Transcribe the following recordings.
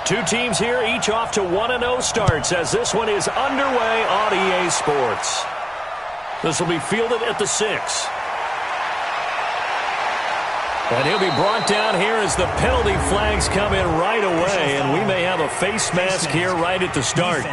Two teams here, each off to 1-0 starts as this one is underway on EA Sports. This will be fielded at the 6. And he'll be brought down here as the penalty flags come in right away, and we may have a face mask here right at the start.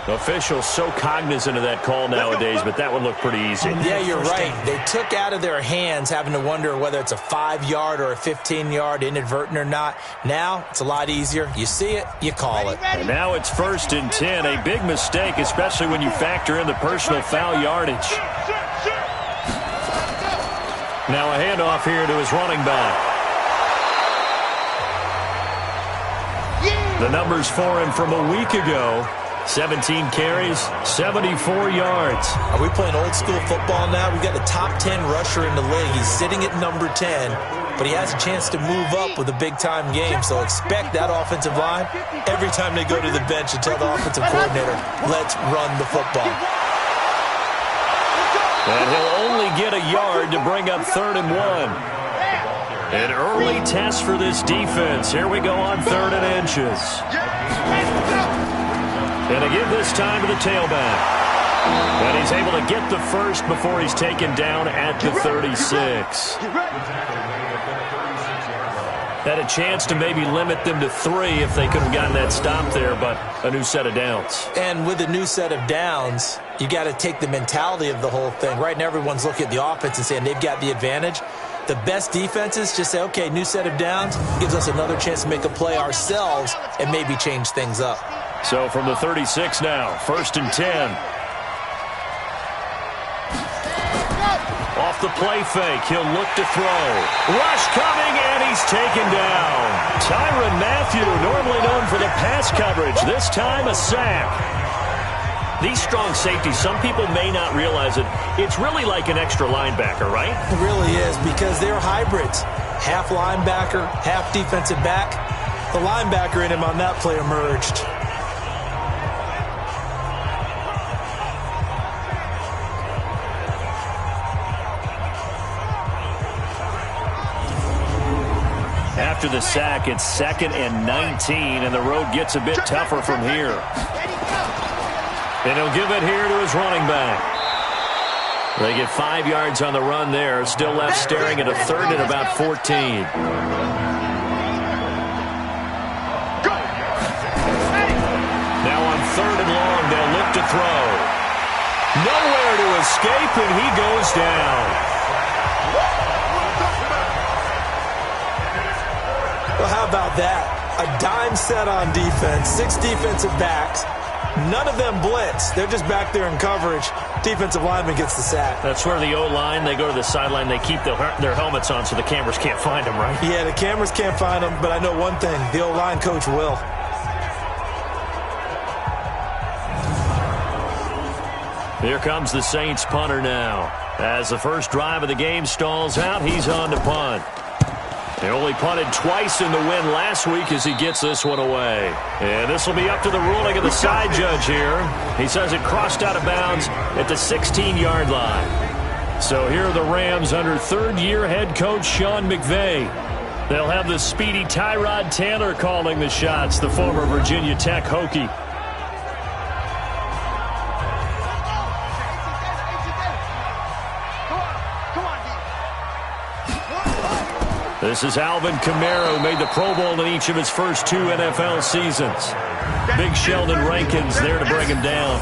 Officials so cognizant of that call nowadays, but that would look pretty easy. Yeah, you're right. They took out of their hands having to wonder whether it's a 5-yard or a 15-yard, inadvertent or not. Now, it's a lot easier. You see it, you call it. And now it's 1st and 10. A big mistake, especially when you factor in the personal foul yardage. Now a handoff here to his running back. The numbers for him from a week ago. 17 carries, 74 yards. Are we playing old school football now? We've got the top 10 rusher in the league. He's sitting at number 10, but he has a chance to move up with a big-time game. So expect that offensive line every time they go to the bench and tell the offensive coordinator, let's run the football. And he'll only get a yard to bring up 3rd and 1. An early test for this defense. Here we go on 3rd and inches. And they give this time to the tailback. And he's able to get the first before he's taken down at the 36. Had a chance to maybe limit them to 3 if they could have gotten that stop there, but a new set of downs. And with a new set of downs, you got to take the mentality of the whole thing. Right now, everyone's looking at the offense and saying they've got the advantage. The best defenses just say, okay, new set of downs gives us another chance to make a play ourselves and maybe change things up. So from the 36 now, 1st and 10. Off the play fake, he'll look to throw. Rush coming, and he's taken down. Tyrann Mathieu, normally known for the pass coverage, this time a sack. These strong safeties, some people may not realize it. It's really like an extra linebacker, right? It really is, because they're hybrids. Half linebacker, half defensive back. The linebacker in him on that play emerged. After the sack, it's 2nd and 19, and the road gets a bit tougher from here. And he'll give it here to his running back. They get 5 yards on the run there. Still left staring at a 3rd and about 14. Now on 3rd and long, they'll look to throw. Nowhere to escape, and he goes down. Well, how about that? A dime set on defense, 6 defensive backs. None of them blitz. They're just back there in coverage. Defensive lineman gets the sack. That's where the O-line, they go to the sideline, they keep their helmets on so the cameras can't find them, right? Yeah, the cameras can't find them, but I know one thing. The O-line coach will. Here comes the Saints punter now. As the first drive of the game stalls out, he's on to punt. He only punted twice in the win last week as he gets this one away. And this will be up to the ruling of the side judge here. He says it crossed out of bounds at the 16-yard line. So here are the Rams under 3rd-year head coach Sean McVay. They'll have the speedy Tyrod Taylor calling the shots, the former Virginia Tech Hokie. This is Alvin Kamara, who made the Pro Bowl in each of his first 2 NFL seasons. Big Sheldon Rankins there to bring him down.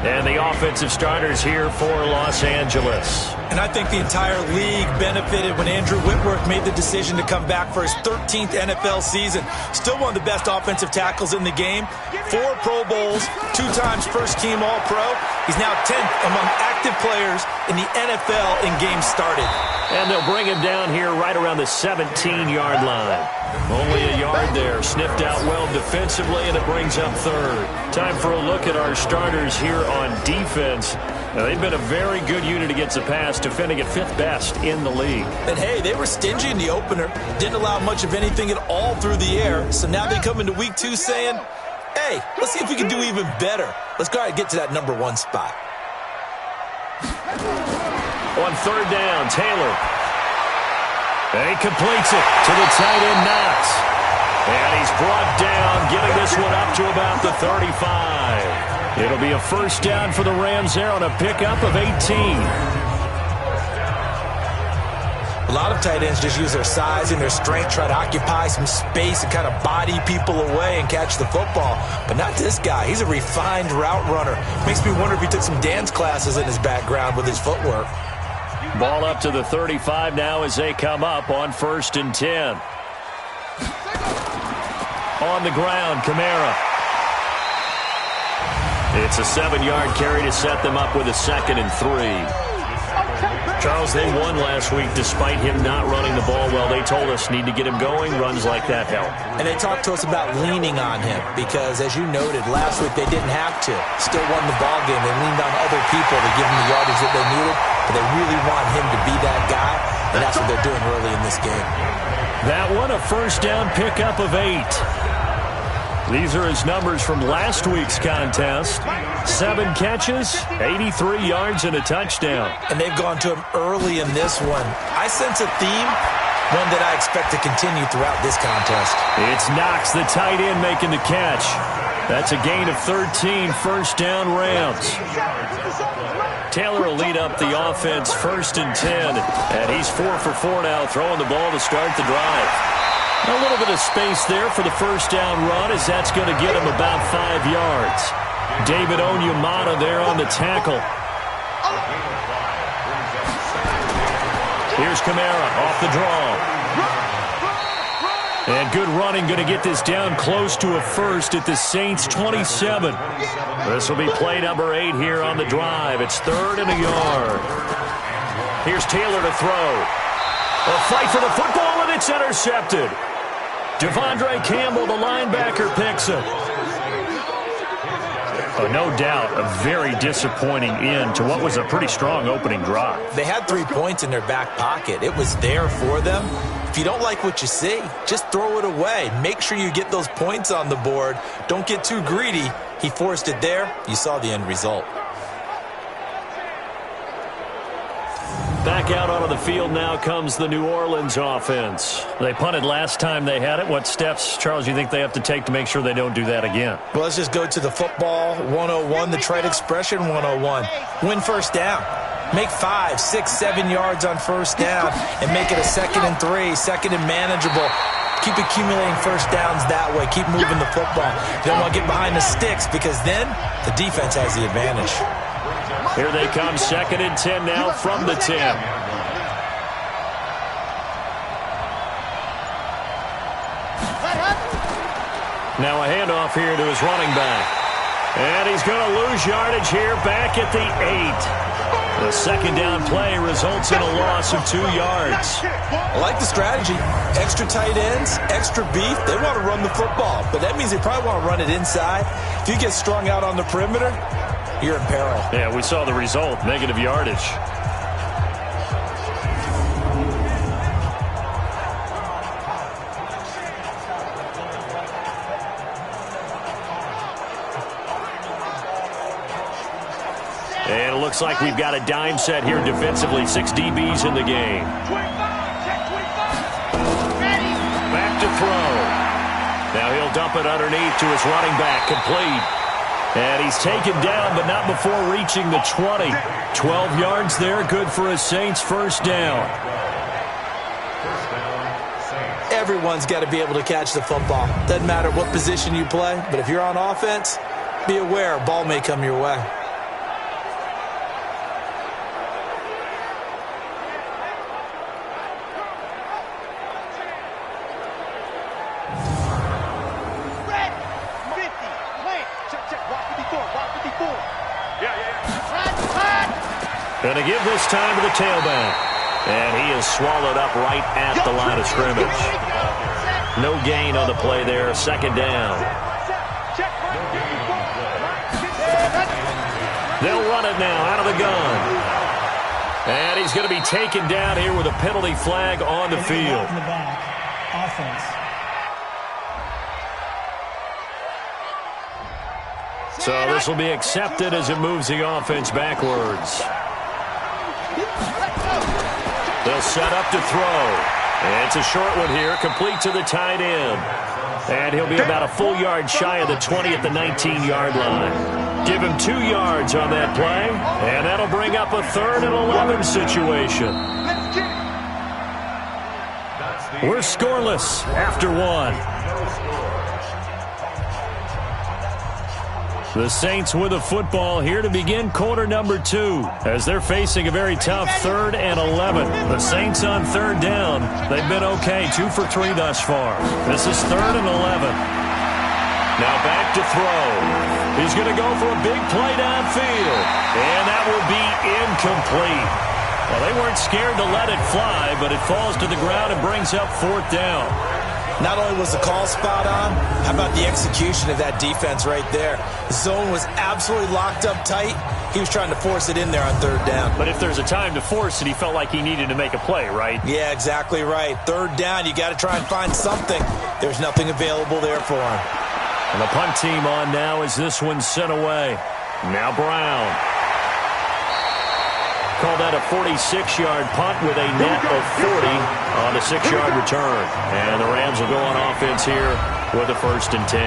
And the offensive starters here for Los Angeles. And I think the entire league benefited when Andrew Whitworth made the decision to come back for his 13th NFL season. Still one of the best offensive tackles in the game. 4 Pro Bowls, 2 times first-team All-Pro. He's now 10th among active players in the NFL in games started. And they'll bring him down here right around the 17-yard line. Only a yard there. Sniffed out well defensively, and it brings up 3rd. Time for a look at our starters here on defense. Now, they've been a very good unit against the pass, defending at 5th best in the league. And, hey, they were stingy in the opener. Didn't allow much of anything at all through the air. So now they come into week 2 saying, hey, let's see if we can do even better. Let's go ahead and get to that number 1 spot. On 3rd down, Taylor. And he completes it to the tight end, Knox. And he's brought down, getting this one up to about the 35. It'll be a first down for the Rams there on a pickup of 18. A lot of tight ends just use their size and their strength, try to occupy some space and kind of body people away and catch the football. But not this guy. He's a refined route runner. Makes me wonder if he took some dance classes in his background with his footwork. Ball up to the 35 now as they come up on 1st and 10. On the ground, Kamara. It's a 7-yard carry to set them up with a 2nd and 3. Charles, they won last week despite him not running the ball well. They told us need to get him going. Runs like that help. And they talked to us about leaning on him because, as you noted, last week they didn't have to. Still won the ball game. They leaned on other people to give them the yardage that they needed, but they really want him to be that guy, and that's what they're doing early in this game. That one, a first down pickup of 8. These are his numbers from last week's contest. 7 catches, 83 yards, and a touchdown. And they've gone to him early in this one. I sense a theme, one that I expect to continue throughout this contest. It's Knox, the tight end, making the catch. That's a gain of 13, first down Rams. Taylor will lead up the offense 1st and 10. And he's 4 for 4 now, throwing the ball to start the drive. A little bit of space there for the first down run as that's going to get him about 5 yards. David Onyemata there on the tackle. Here's Kamara off the draw. And good running, going to get this down close to a first at the Saints 27. This will be play number 8 here on the drive. It's 3rd and a yard. Here's Taylor to throw. A fight for the football, and it's intercepted. Devondre Campbell, the linebacker, picks it. Oh, no doubt a very disappointing end to what was a pretty strong opening drive. They had 3 points in their back pocket. It was there for them. If you don't like what you see, just throw it away. Make sure you get those points on the board. Don't get too greedy. He forced it there. You saw the end result. Back out onto the field now comes the New Orleans offense. They punted last time they had it. What steps, Charles, you think they have to take to make sure they don't do that again? Well, let's just go to the football 101, the trade expression 101. Win first down. Make 5, 6, 7 yards on first down and make it a 2nd and 3, 2nd and manageable. Keep accumulating first downs that way. Keep moving the football. You don't want to get behind the sticks because then the defense has the advantage. Here they come, 2nd and 10 now from the 10. Now a handoff here to his running back. And he's going to lose yardage here back at the 8. The 2nd down play results in a loss of 2 yards. I like the strategy. Extra tight ends, extra beef. They want to run the football, but that means they probably want to run it inside. If you get strung out on the perimeter, you're in peril. Yeah, we saw the result, negative yardage. And it looks like we've got a dime set here defensively. 6 DBs in the game. Back to throw. Now he'll dump it underneath to his running back, complete. And he's taken down, but not before reaching the 20. 12 yards there, good for a Saints first down. Everyone's got to be able to catch the football. Doesn't matter what position you play, but if you're on offense, be aware a ball may come your way. Going to give this time to the tailback. And he is swallowed up right at the line of scrimmage. No gain on the play there. 2nd down. They'll run it now out of the gun. And he's going to be taken down here with a penalty flag on the field. So this will be accepted as it moves the offense backwards. They'll set up to throw. And it's a short one here, complete to the tight end. And he'll be about a full yard shy of the 20 at the 19-yard line. Give him 2 yards on that play, and that'll bring up a 3rd and 11 situation. We're scoreless after 1. The Saints with a football here to begin quarter number 2 as they're facing a very tough 3rd and 11. The Saints on 3rd down. They've been okay, 2 for 3 thus far. This is 3rd and 11. Now back to throw. He's going to go for a big play downfield, and that will be incomplete. Well, they weren't scared to let it fly, but it falls to the ground and brings up 4th down. Not only was the call spot on, how about the execution of that defense right there? The zone was absolutely locked up tight. He was trying to force it in there on 3rd down. But if there's a time to force it, he felt like he needed to make a play, right? Yeah, exactly right. 3rd down, you got to try and find something. There's nothing available there for him. And the punt team on now as this one's sent away. Now Brown. Call that a 46-yard punt with a net of 40 on a 6-yard return. And the Rams will go on offense here with a 1st and 10.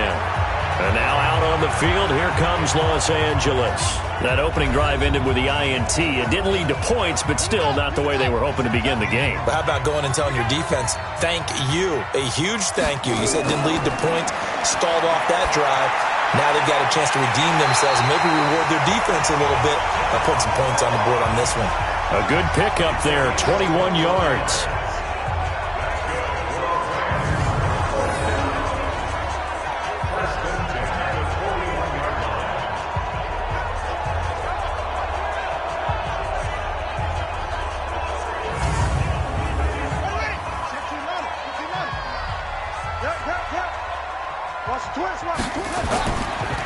And now out on the field, here comes Los Angeles. That opening drive ended with the INT. It didn't lead to points, but still not the way they were hoping to begin the game. But how about going and telling your defense, thank you, a huge thank you. You said it didn't lead to points, stalled off that drive. Now they've got a chance to redeem themselves and maybe reward their defense a little bit by putting some points on the board on this one. A good pickup there, 21 yards.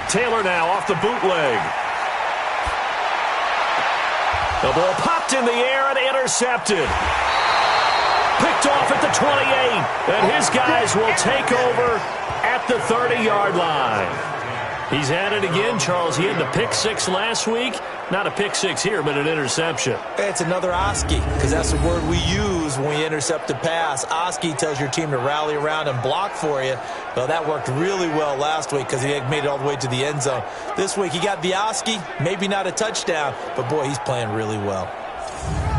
Taylor now off the bootleg. The ball popped in the air and intercepted. Picked off at the 28. And his guys will take over at the 30-yard line. He's at it again, Charles. He had the pick 6 last week. Not a pick 6 here, but an interception. It's another Oski, because that's the word we use when we intercept a pass. Oski tells your team to rally around and block for you. Well, that worked really well last week because he made it all the way to the end zone. This week he got the Oski, maybe not a touchdown, but boy, he's playing really well.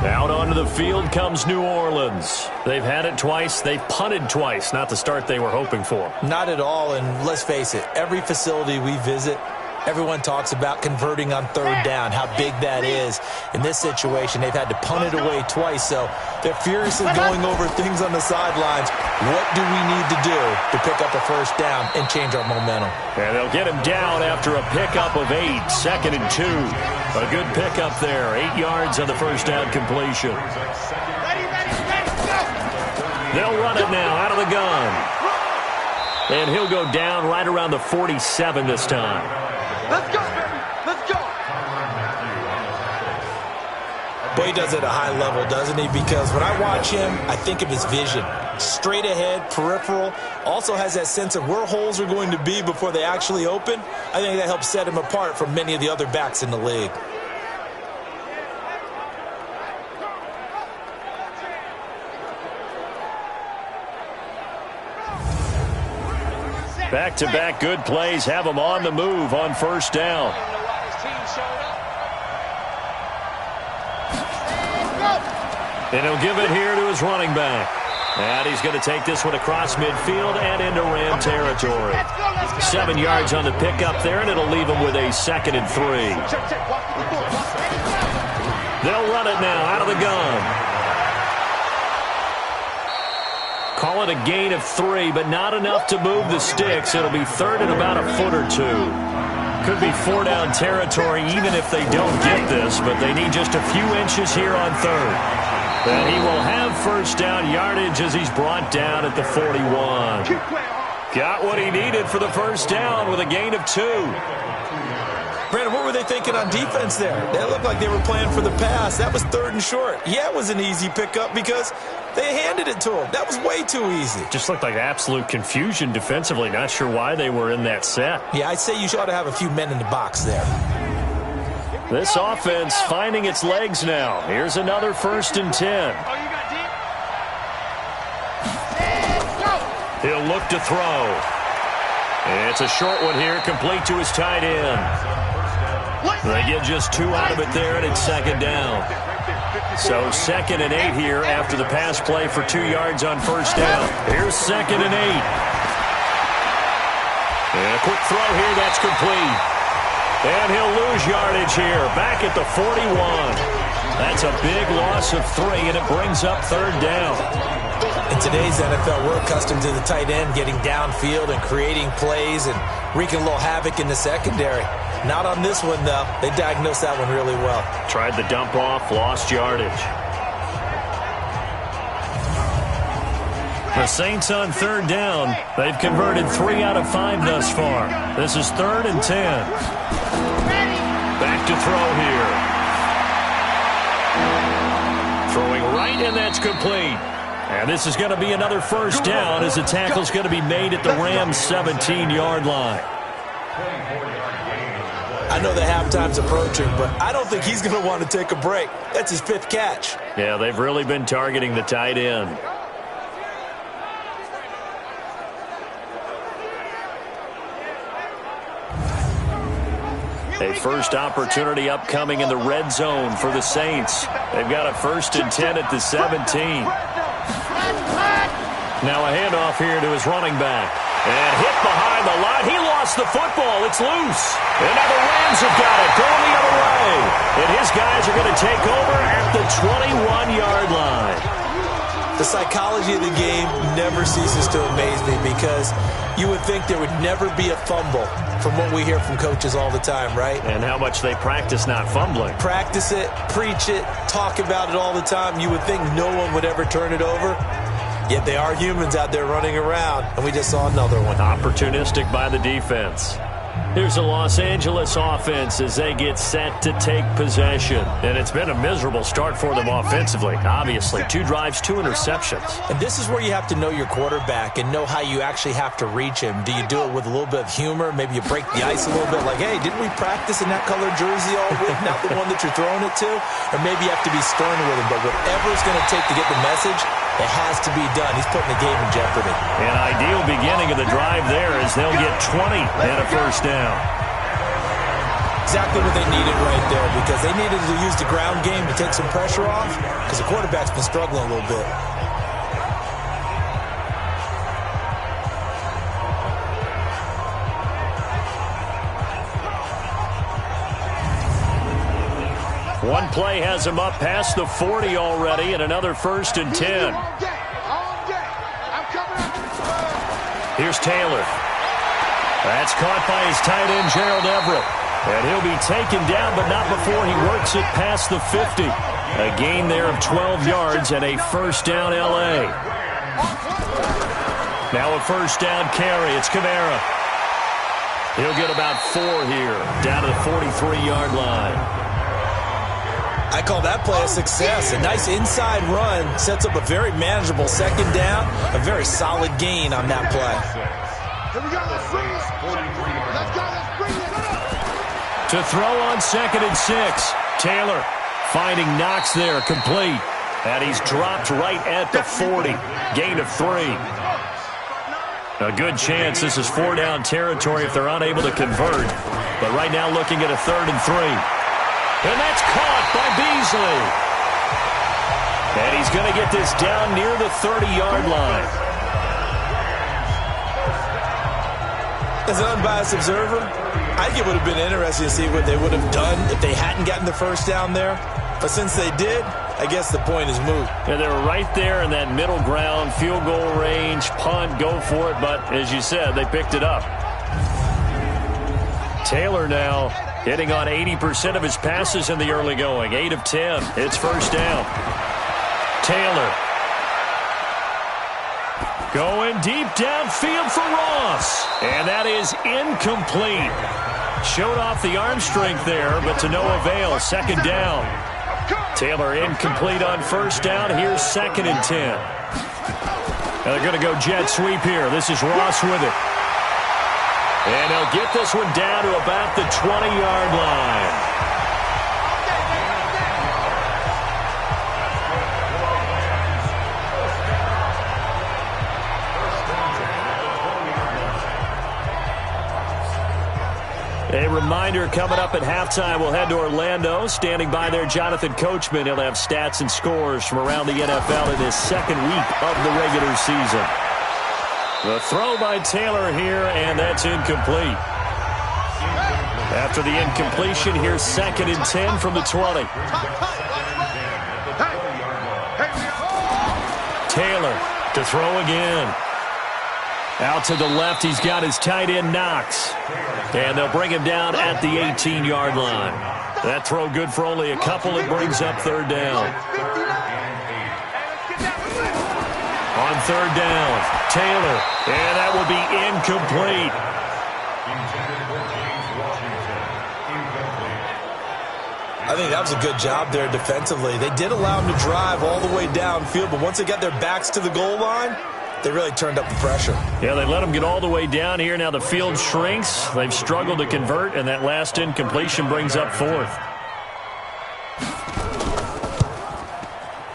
Out onto the field comes New Orleans. They've had it twice. They've punted twice. Not the start they were hoping for. Not at all, and let's face it, every facility we visit, everyone talks about converting on 3rd down, how big that is. In this situation, they've had to punt it away twice, so they're furiously going over things on the sidelines. What do we need to do to pick up a 1st down and change our momentum? And they'll get him down after a pickup of 8, 2nd and 2. A good pickup there, 8 yards on the 1st down completion. They'll run it now out of the gun. And he'll go down right around the 47 this time. Let's go, baby. Let's go. Boy, he does it at a high level, doesn't he? Because when I watch him, I think of his vision. Straight ahead, peripheral. Also has that sense of where holes are going to be before they actually open. I think that helps set him apart from many of the other backs in the league. Back-to-back good plays have him on the move on 1st down. And he'll give it here to his running back. And he's going to take this one across midfield and into Ram territory. 7 yards on the pickup there, and it'll leave him with a 2nd and 3. They'll run it now out of the gun. Call it a gain of 3, but not enough to move the sticks. It'll be 3rd and about a foot or 2. Could be 4-down territory even if they don't get this, but they need just a few inches here on 3rd. And he will have 1st down yardage as he's brought down at the 41. Got what he needed for the 1st down with a gain of 2. Brandon, what were they thinking on defense there? They looked like they were playing for the pass. That was 3rd and short. Yeah, it was an easy pickup because they handed it to him. That was way too easy. Just looked like absolute confusion defensively. Not sure why they were in that set. Yeah, I'd say you ought to have a few men in the box there. This offense finding its legs now. Here's another 1st and 10. He'll look to throw. It's a short one here, complete to his tight end. They get just 2 out of it there, and it's second down. So 2nd and 8 here after the pass play for 2 yards on first down. Here's 2nd and 8. And a quick throw here, that's complete. And he'll lose yardage here, back at the 41. That's a big loss of 3, and it brings up third down. In today's NFL, we're accustomed to the tight end getting downfield and creating plays and wreaking a little havoc in the secondary. Not on this one, though. They diagnosed that one really well. Tried the dump off, lost yardage. The Saints on third down. They've converted 3 out of 5 thus far. This is 3rd and 10. Back to throw here. Throwing right, and that's complete. And this is going to be another first down as the tackle's going to be made at the Rams' 17-yard line. I know the halftime's approaching, but I don't think he's going to want to take a break. That's his 5th catch. Yeah, they've really been targeting the tight end. A first opportunity upcoming in the red zone for the Saints. They've got a 1st and 10 at the 17. Now a handoff here to his running back. And hit behind the line. He lost the football. It's loose. And now the Rams have got it going the other way. And his guys are going to take over at the 21-yard line. The psychology of the game never ceases to amaze me because you would think there would never be a fumble from what we hear from coaches all the time, right? And how much they practice not fumbling. Practice it, preach it, talk about it all the time. You would think no one would ever turn it over. Yet they are humans out there running around, and we just saw another one. Opportunistic by the defense. Here's the Los Angeles offense as they get set to take possession. And it's been a miserable start for them offensively. Obviously, 2 drives, 2 interceptions. And this is where you have to know your quarterback and know how you actually have to reach him. Do you do it with a little bit of humor? Maybe you break the ice a little bit like, hey, didn't we practice in that color jersey all week? Not the one that you're throwing it to? Or maybe you have to be stern with him. But whatever it's going to take to get the message, it has to be done. He's putting the game in jeopardy. An ideal beginning of the drive there as they'll get 20 and a first down. Exactly what they needed right there because they needed to use the ground game to take some pressure off because the quarterback's been struggling a little bit. One play has him up past the 40 already and another 1st and 10. Here's Taylor. That's caught by his tight end, Gerald Everett. And he'll be taken down, but not before he works it past the 50. A gain there of 12 yards and a first down L.A. Now a first down carry. It's Kamara. He'll get about 4 here, down to the 43-yard line. I call that play a success. A nice inside run sets up a very manageable second down. A very solid gain on that play. Here we go, let's bring it. Let's go, let's bring it. To throw on 2nd and 6. Taylor finding Knox there, complete. And he's dropped right at the 40. Gain of 3. A good chance this is 4-down territory if they're unable to convert. But right now looking at a 3rd and 3. And that's caught by Beasley. And he's going to get this down near the 30-yard line. As an unbiased observer, I think it would have been interesting to see what they would have done if they hadn't gotten the first down there. But since they did, I guess the point is moot. Yeah, they were right there in that middle ground, field goal range, punt, go for it. But as you said, they picked it up. Taylor now hitting on 80% of his passes in the early going. 8 of 10. It's first down. Taylor going deep downfield for Ross. And that is incomplete. Showed off the arm strength there, but to no avail. Second down. Taylor incomplete on first down. Here's 2nd and 10. Now they're going to go jet sweep here. This is Ross with it. And he'll get this one down to about the 20-yard line. reminder, coming up at halftime, we'll head to Orlando. Standing by there, Jonathan Coachman. He'll have stats and scores from around the NFL in his second week of the regular season. The throw by Taylor here, and that's incomplete. After the incompletion, here's 2nd and 10 from the 20. Taylor to throw again. Out to the left, he's got his tight end, Knox. And they'll bring him down at the 18-yard line. That throw good for only a couple. It brings up 3rd down. On 3rd down, Taylor. And that will be incomplete. I think that was a good job there defensively. They did allow him to drive all the way downfield, but once they got their backs to the goal line, they really turned up the pressure. Yeah, they let them get all the way down here. Now the field shrinks. They've struggled to convert, and that last incompletion brings up 4th.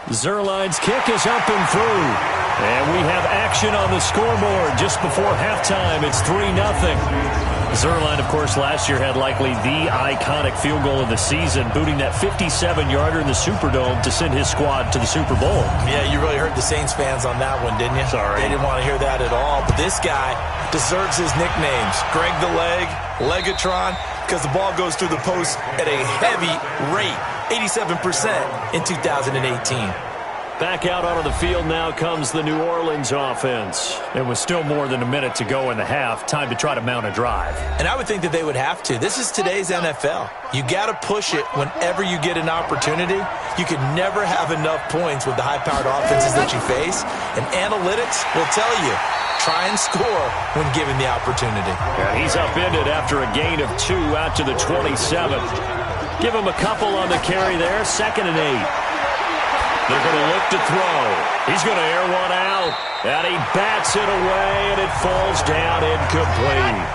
Zerline's kick is up and through. And we have action on the scoreboard just before halftime. It's 3-0. Zerline, of course, last year had likely the iconic field goal of the season, booting that 57-yarder in the Superdome to send his squad to the Super Bowl. Yeah, you really hurt the Saints fans on that one, didn't you? Sorry. They didn't want to hear that at all. But this guy deserves his nicknames. Greg the Leg, Legatron, because the ball goes through the post at a heavy rate, 87% in 2018. Back out onto the field now comes the New Orleans offense. It was still more than a minute to go in the half. Time to try to mount a drive. And I would think that they would have to. This is today's NFL. You got to push it whenever you get an opportunity. You can never have enough points with the high-powered offenses that you face. And analytics will tell you, try and score when given the opportunity. And he's upended after a gain of 2 out to the 27. Give him a couple on the carry there. 2nd and 8. They're going to look to throw. He's going to air one out. And he bats it away, and it falls down incomplete.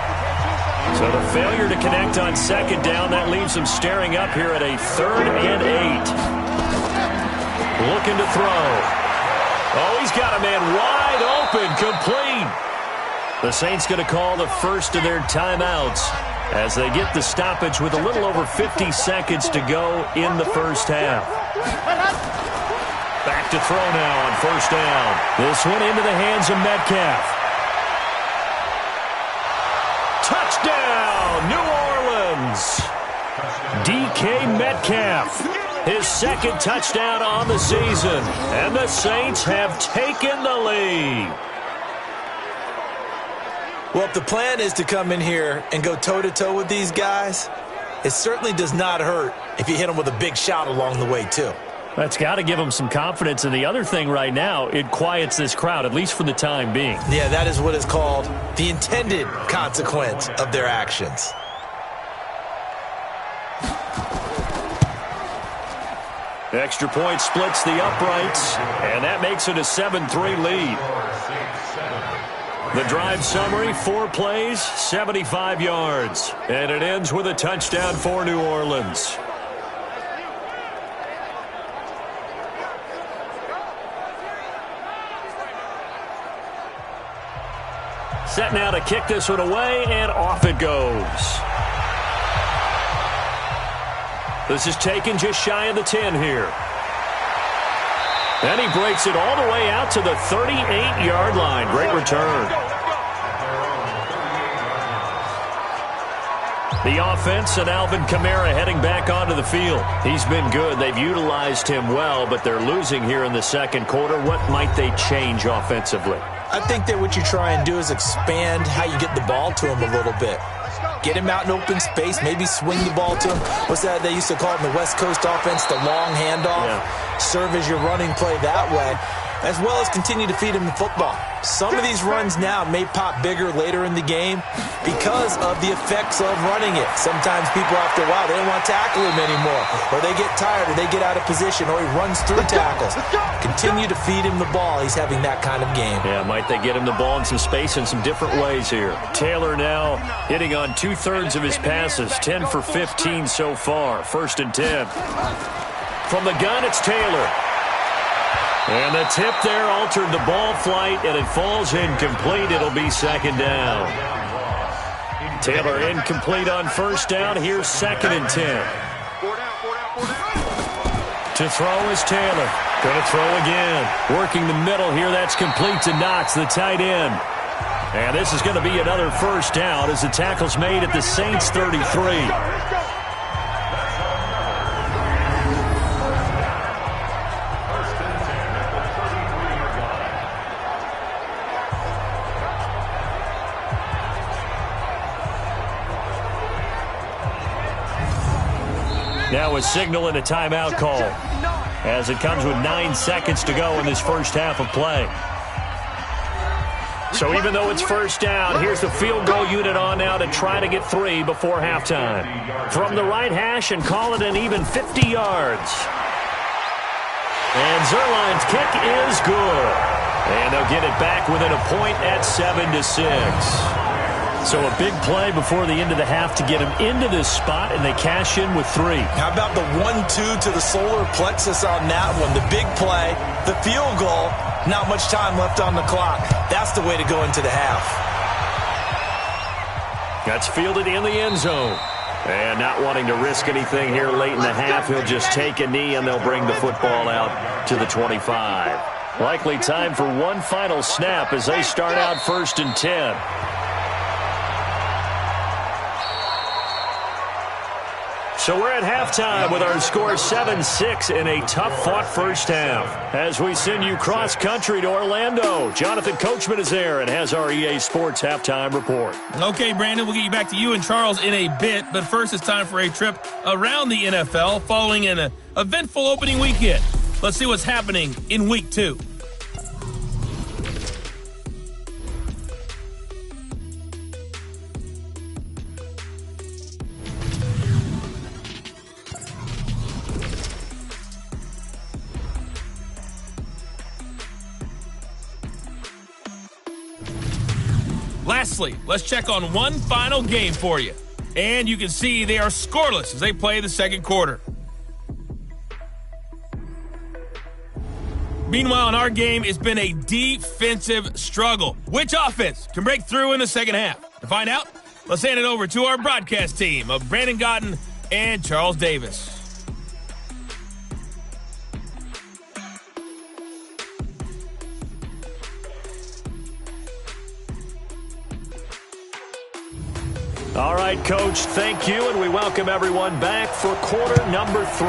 So the failure to connect on 2nd down, that leaves him staring up here at a 3rd and 8. Looking to throw. Oh, he's got a man wide open, complete. The Saints going to call the first of their timeouts as they get the stoppage with a little over 50 seconds to go in the first half. Back to throw now on 1st down. This one into the hands of Metcalf. Touchdown, New Orleans. DK Metcalf, his 2nd touchdown on the season. And the Saints have taken the lead. Well, if the plan is to come in here and go toe-to-toe with these guys, it certainly does not hurt if you hit them with a big shot along the way, too. That's got to give them some confidence. And the other thing right now, it quiets this crowd, at least for the time being. Yeah, that is what is called the intended consequence of their actions. Extra point splits the uprights, and that makes it a 7-3 lead. The drive summary, 4 plays, 75 yards. And it ends with a touchdown for New Orleans. Set now to kick this one away, and off it goes. This is taken just shy of the 10 here. And he breaks it all the way out to the 38-yard line. Great return. The offense and Alvin Kamara heading back onto the field. He's been good. They've utilized him well, but they're losing here in the second quarter. What might they change offensively? I think that what you try and do is expand how you get the ball to him a little bit. Get him out in open space, maybe swing the ball to him. What's that they used to call it in the West Coast offense, the long handoff? Yeah. Serve as your running play that way, as well as continue to feed him the football. Some of these runs now may pop bigger later in the game because of the effects of running it. Sometimes people, after a while, they don't want to tackle him anymore, or they get tired, or they get out of position, or he runs through tackles. Continue to feed him the ball. He's having that kind of game. Yeah, might they get him the ball in some space in some different ways here. Taylor now hitting on 2/3 of his passes, 10 for 15 so far. 1st and 10. From the gun, it's Taylor. And the tip there altered the ball flight, and it falls incomplete. It'll be 2nd down. Taylor incomplete on first down. Here's 2nd and 10. To throw is Taylor. Going to throw again. Working the middle here. That's complete to Knox, the tight end. And this is going to be another first down as the tackle's made at the Saints 33. Now a signal and a timeout call as it comes with 9 seconds to go in this first half of play. So even though it's first down, here's the field goal unit on now to try to get 3 before halftime. From the right hash and call it an even 50 yards. And Zerline's kick is good. And they'll get it back within a point at 7-6. So a big play before the end of the half to get him into this spot, and they cash in with 3. How about the 1-2 to the solar plexus on that one? The big play, the field goal, not much time left on the clock. That's the way to go into the half. That's fielded in the end zone. And not wanting to risk anything here late in the half, he'll just take a knee, and they'll bring the football out to the 25. Likely time for one final snap as they start out 1st and 10. So we're at halftime with our score 7-6 in a tough-fought first half. As we send you cross-country to Orlando, Jonathan Coachman is there and has our EA Sports halftime report. Okay, Brandon, we'll get you back to you and Charles in a bit, but first it's time for a trip around the NFL following an eventful opening weekend. Let's see what's happening in Week 2. Lastly, let's check on one final game for you. And you can see they are scoreless as they play the second quarter. Meanwhile, in our game, it's been a defensive struggle. Which offense can break through in the second half? To find out, let's hand it over to our broadcast team of Brandon Godden and Charles Davis. All right, Coach, thank you, and we welcome everyone back for quarter number 3.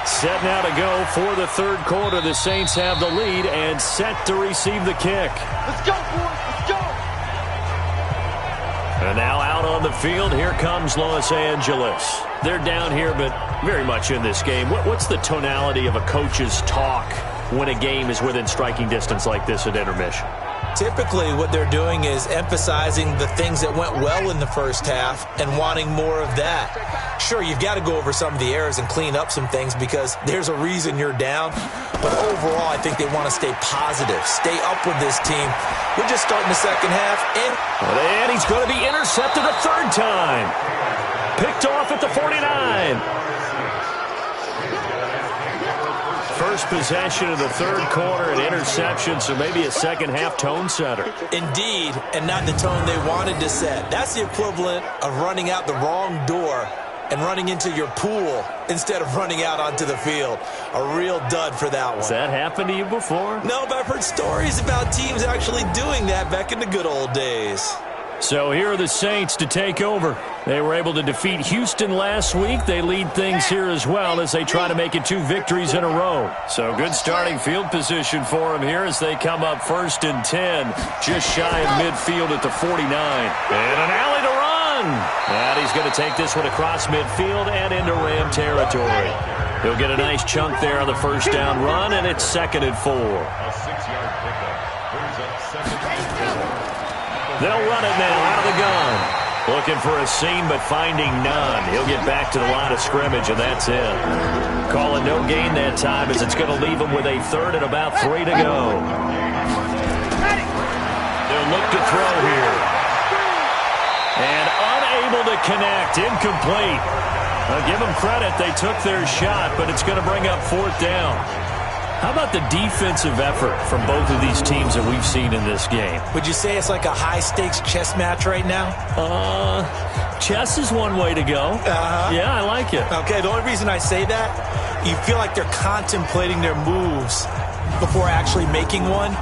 Set now to go for the third quarter. The Saints have the lead and set to receive the kick. Let's go, boys. Let's go. And now out on the field, here comes Los Angeles. They're down here, but very much in this game. What's the tonality of a coach's talk when a game is within striking distance like this at intermission? Typically, what they're doing is emphasizing the things that went well in the first half and wanting more of that. Sure, you've got to go over some of the errors and clean up some things because there's a reason you're down. But overall, I think they want to stay positive, stay up with this team. We're just starting the second half. And he's going to be intercepted a third time. Picked off at the 49. First possession of the third quarter, an interception, so maybe a second half tone setter. Indeed, and not the tone they wanted to set. That's the equivalent of running out the wrong door and running into your pool instead of running out onto the field. A real dud for that one. Has that happened to you before? No, but I've heard stories about teams actually doing that back in the good old days. So here are the Saints to take over. They were able to defeat Houston last week. They lead things here as well as they try to make it 2 victories in a row. So good starting field position for them here as they come up 1st and 10, just shy of midfield at the 49. And an alley to run. And he's going to take this one across midfield and into Ram territory. He'll get a nice chunk there on the first down run, and it's 2nd and 4. A 6-yard pickup. Brings up 2nd and 4. They'll run it now out of the gun. Looking for a seam, but finding none. He'll get back to the line of scrimmage, and that's it. Calling no gain that time as it's going to leave him with a third and about 3 to go. They'll look to throw here. And unable to connect. Incomplete. I'll give them credit. They took their shot, but it's going to bring up 4th down. How about the defensive effort from both of these teams that we've seen in this game? Would you say it's like a high-stakes chess match right now? Chess is one way to go. Yeah, I like it. Okay, the only reason I say that, you feel like they're contemplating their moves before actually making one,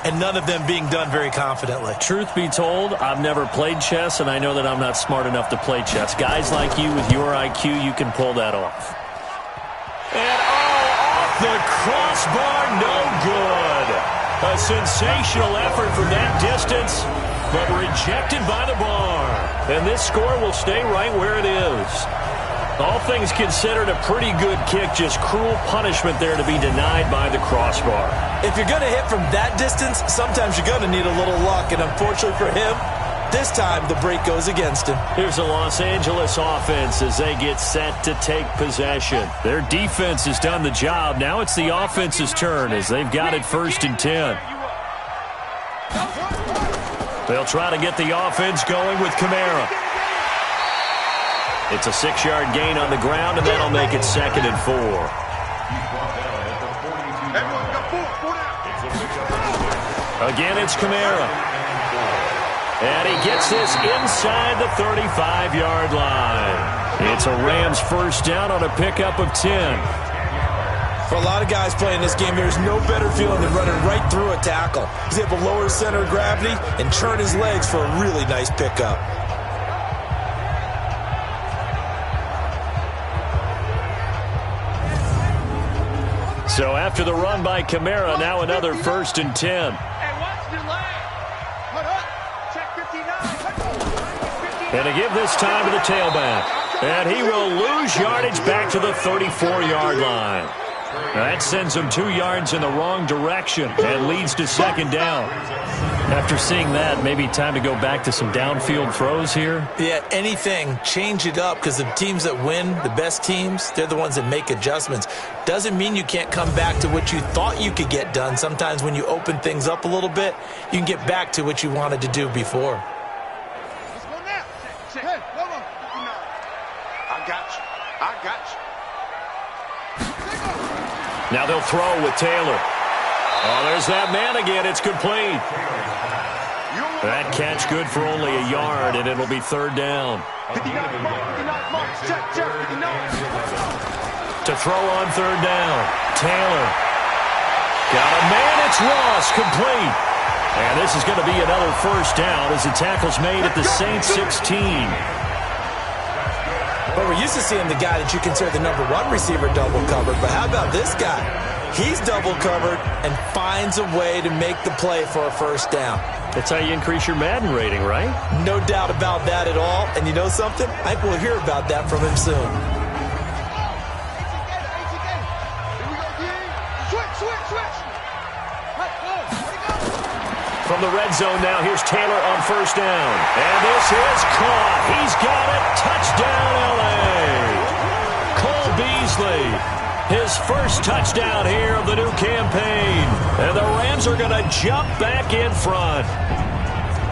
and none of them being done very confidently. Truth be told, I've never played chess, and I know that I'm not smart enough to play chess. Guys like you with your IQ, you can pull that off. And off the crossbar, no good. A sensational effort from that distance, but rejected by the bar. And this score will stay right where it is. All things considered, a pretty good kick, just cruel punishment there to be denied by the crossbar. If you're going to hit from that distance, sometimes you're going to need a little luck, and unfortunately for him, this time the break goes against him. Here's the Los Angeles offense as they get set to take possession. Their defense has done the job. Now it's the offense's turn as they've got it 1st and 10. They'll try to get the offense going with Kamara. It's a 6-yard gain on the ground, and that'll make it 2nd and 4. Again, it's Kamara. And he gets this inside the 35-yard line. It's a Rams 1st down on a pickup of 10. For a lot of guys playing this game, there's no better feeling than running right through a tackle. He's able to lower his center of gravity and turn his legs for a really nice pickup. So after the run by Kamara, now another 1st and 10. And to give this time to the tailback. And he will lose yardage back to the 34-yard line. That sends him 2 yards in the wrong direction and leads to 2nd down. After seeing that, maybe time to go back to some downfield throws here. Yeah, anything. Change it up, because the teams that win, the best teams, they're the ones that make adjustments. Doesn't mean you can't come back to what you thought you could get done. Sometimes when you open things up a little bit, you can get back to what you wanted to do before. Now they'll throw with Taylor. Oh, there's that man again. It's complete. That catch good for only a yard, and it'll be 3rd down. To throw on 3rd down. Taylor. Got a man. It's Ross. Complete. And this is going to be another 1st down as the tackle's made at the Saints 16. But we're used to seeing the guy that you consider the number 1 receiver double covered. But how about this guy? He's double covered and finds a way to make the play for a 1st down. That's how you increase your Madden rating, right? No doubt about that at all. And you know something? I think we'll hear about that from him soon. From the red zone now, here's Taylor on 1st down. And this is caught. He's got it. Touchdown, L.A. Cole Beasley, his 1st touchdown here of the new campaign. And the Rams are going to jump back in front.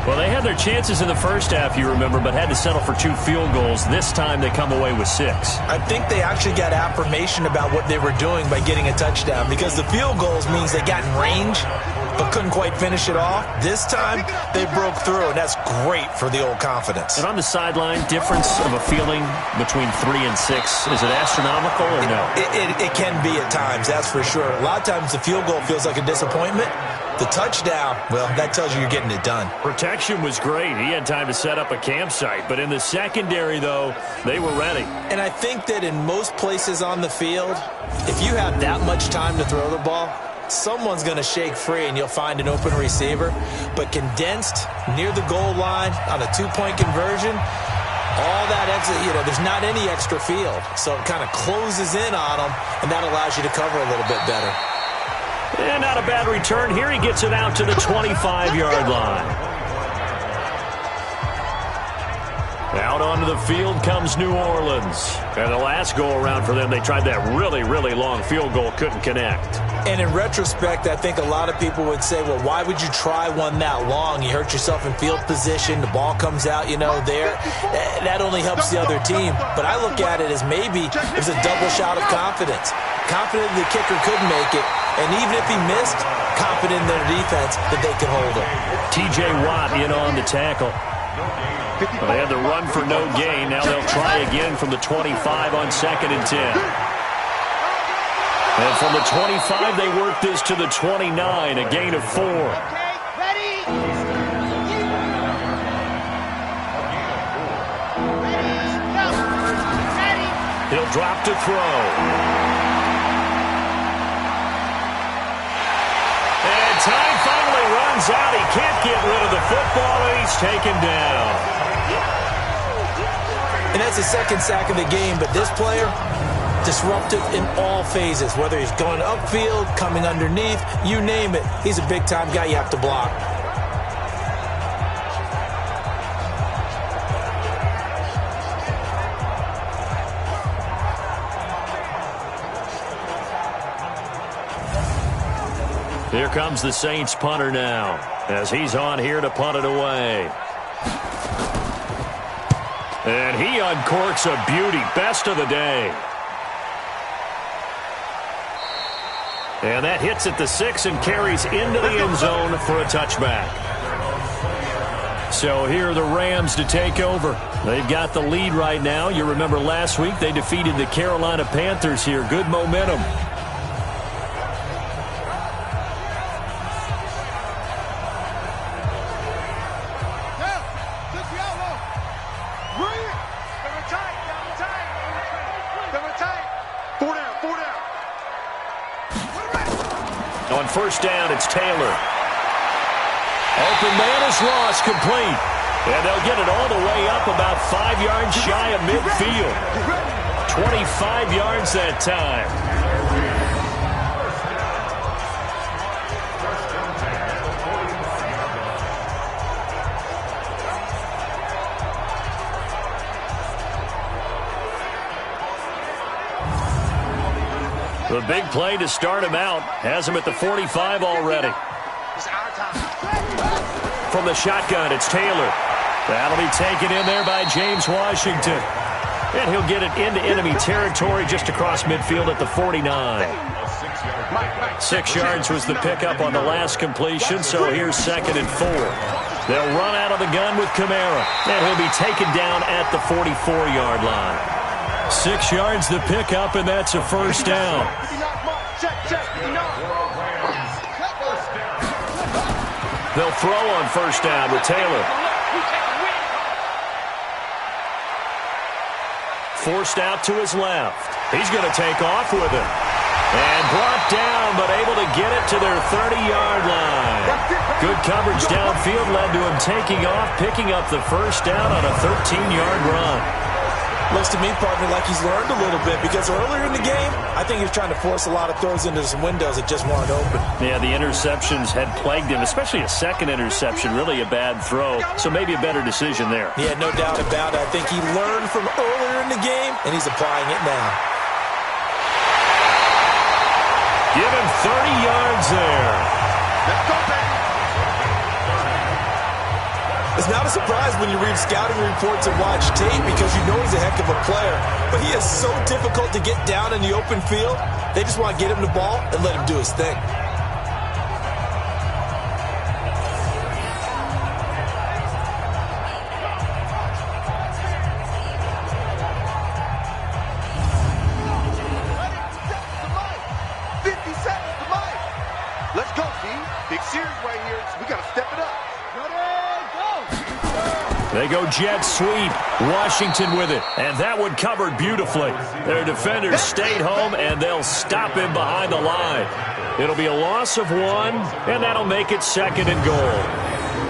Well, they had their chances in the 1st half, you remember, but had to settle for 2 field goals. This time they come away with 6. I think they actually got affirmation about what they were doing by getting a touchdown, because the field goals means they got in range but couldn't quite finish it off. This time, they broke through, and that's great for the old confidence. And on the sideline, difference of a feeling between 3 and 6, is it astronomical or no? It can be at times, that's for sure. A lot of times the field goal feels like a disappointment. The touchdown, well, that tells you you're getting it done. Protection was great. He had time to set up a campsite. But in the secondary, though, they were ready. And I think that in most places on the field, if you have that much time to throw the ball, someone's going to shake free and you'll find an open receiver. But condensed near the goal line on a 2-point conversion, all that extra, there's not any extra field. So it kind of closes in on them, and that allows you to cover a little bit better. And not a bad return. Here he gets it out to the 25-yard line. Out onto the field comes New Orleans. And the last go-around for them, they tried that really, really long field goal, couldn't connect. And in retrospect, I think a lot of people would say, well, why would you try one that long? You hurt yourself in field position. The ball comes out, there. That only helps the other team. But I look at it as maybe it was a double shot of confidence. confident the kicker could make it, and even if he missed, confident in their defense that they could hold him. T.J. Watt in on the tackle. Well, they had the run for no gain. Now they'll try again from the 25 on 2nd and 10. And from the 25, they work this to the 29, a gain of 4. He'll drop to throw. And time finally runs out. He can't get rid of the football, and he's taken down. And that's the second sack of the game, but this player, disruptive in all phases, whether he's going upfield, coming underneath, you name it. He's a big-time guy you have to block. Here comes the Saints punter now, as he's on here to punt it away. And he uncorks a beauty. Best of the day. And that hits at the 6 and carries into the end zone for a touchback. So here are the Rams to take over. They've got the lead right now. You remember last week they defeated the Carolina Panthers here. Good momentum. On first down, it's Taylor. Open man is lost, complete. And they'll get it all the way up about 5 yards shy of midfield. 25 yards that time. The big play to start him out. Has him at the 45 already. From the shotgun, it's Taylor. That'll be taken in there by James Washington. And he'll get it into enemy territory just across midfield at the 49. 6 yards was the pickup on the last completion, so here's 2nd and 4. They'll run out of the gun with Kamara, and he'll be taken down at the 44-yard line. 6 yards the pickup, and that's a first down. They'll throw on first down with Taylor. Forced out to his left. He's going to take off with it. And brought down, but able to get it to their 30-yard line. Good coverage downfield led to him taking off, picking up the first down on a 13-yard run. Looks to me, partner, like he's learned a little bit, because earlier in the game, I think he was trying to force a lot of throws into some windows that just weren't open. Yeah, the interceptions had plagued him, especially a second interception, really a bad throw, so maybe a better decision there. Yeah, no doubt about it. I think he learned from earlier in the game, and he's applying it now. Give him 30 yards there. Let's go, baby. It's not a surprise when you read scouting reports and watch tape, because you know he's a heck of a player. But he is so difficult to get down in the open field. They just want to get him the ball and let him do his thing. Let's go, D. Big series right here. We got to step it up. They go jet sweep. Washington with it. And that one covered beautifully. Their defenders stayed home, and they'll stop him behind the line. It'll be a loss of 1, and that'll make it 2nd and goal.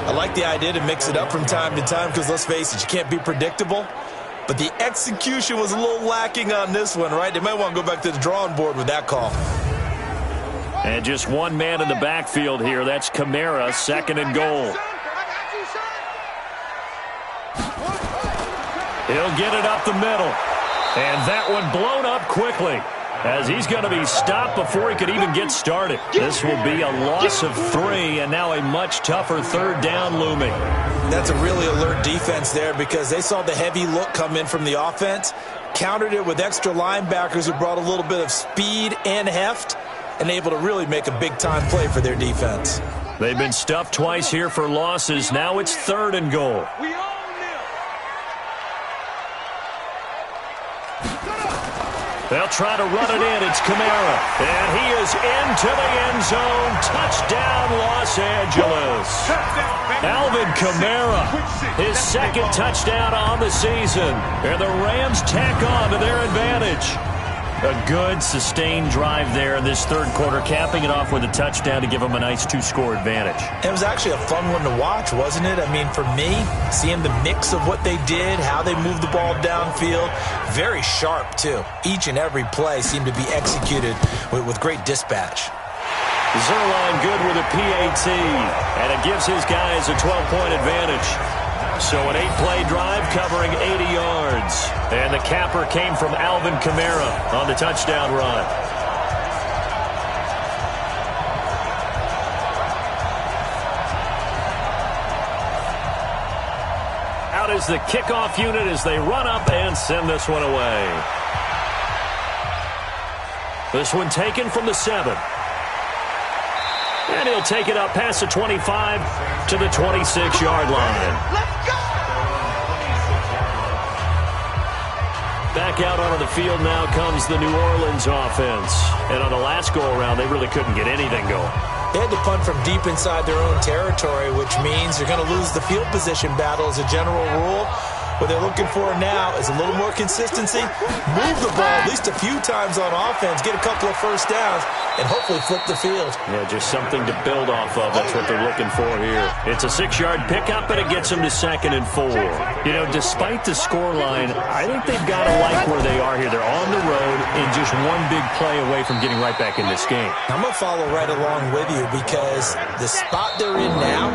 I like the idea to mix it up from time to time, because let's face it, you can't be predictable. But the execution was a little lacking on this one, right? They might want to go back to the drawing board with that call. And just one man in the backfield here. That's Kamara, 2nd and goal. He'll get it up the middle. And that one blown up quickly, as he's going to be stopped before he could even get started. This will be a loss of 3, and now a much tougher 3rd down looming. That's a really alert defense there, because they saw the heavy look come in from the offense, countered it with extra linebackers who brought a little bit of speed and heft, and able to really make a big-time play for their defense. They've been stuffed twice here for losses. Now it's 3rd and goal. They'll try to run it in. It's Kamara. And he is into the end zone. Touchdown, Los Angeles. Alvin Kamara, his 2nd touchdown on the season. And the Rams tack on to their advantage. A good, sustained drive there in this 3rd quarter, capping it off with a touchdown to give them a nice 2-score advantage. It was actually a fun one to watch, wasn't it? I mean, for me, seeing the mix of what they did, how they moved the ball downfield, very sharp, too. Each and every play seemed to be executed with great dispatch. Zerline good with a PAT, and it gives his guys a 12-point advantage. So an 8-play drive covering 80 yards. And the capper came from Alvin Kamara on the touchdown run. Out is the kickoff unit as they run up and send this one away. This one taken from the 7. And he'll take it up past the 25 to the 26-yard line. Back out onto the field now comes the New Orleans offense. And on the last go-around, they really couldn't get anything going. They had to punt from deep inside their own territory, which means they're going to lose the field position battle as a general rule. What they're looking for now is a little more consistency, move the ball at least a few times on offense, get a couple of first downs, and hopefully flip the field. Yeah, just something to build off of. That's what they're looking for here. It's a 6-yard pickup, and it gets them to 2nd and 4. You know, despite the scoreline, I think they've got to like where they are here. They're on the road and just one big play away from getting right back in this game. I'm going to follow right along with you because the spot they're in now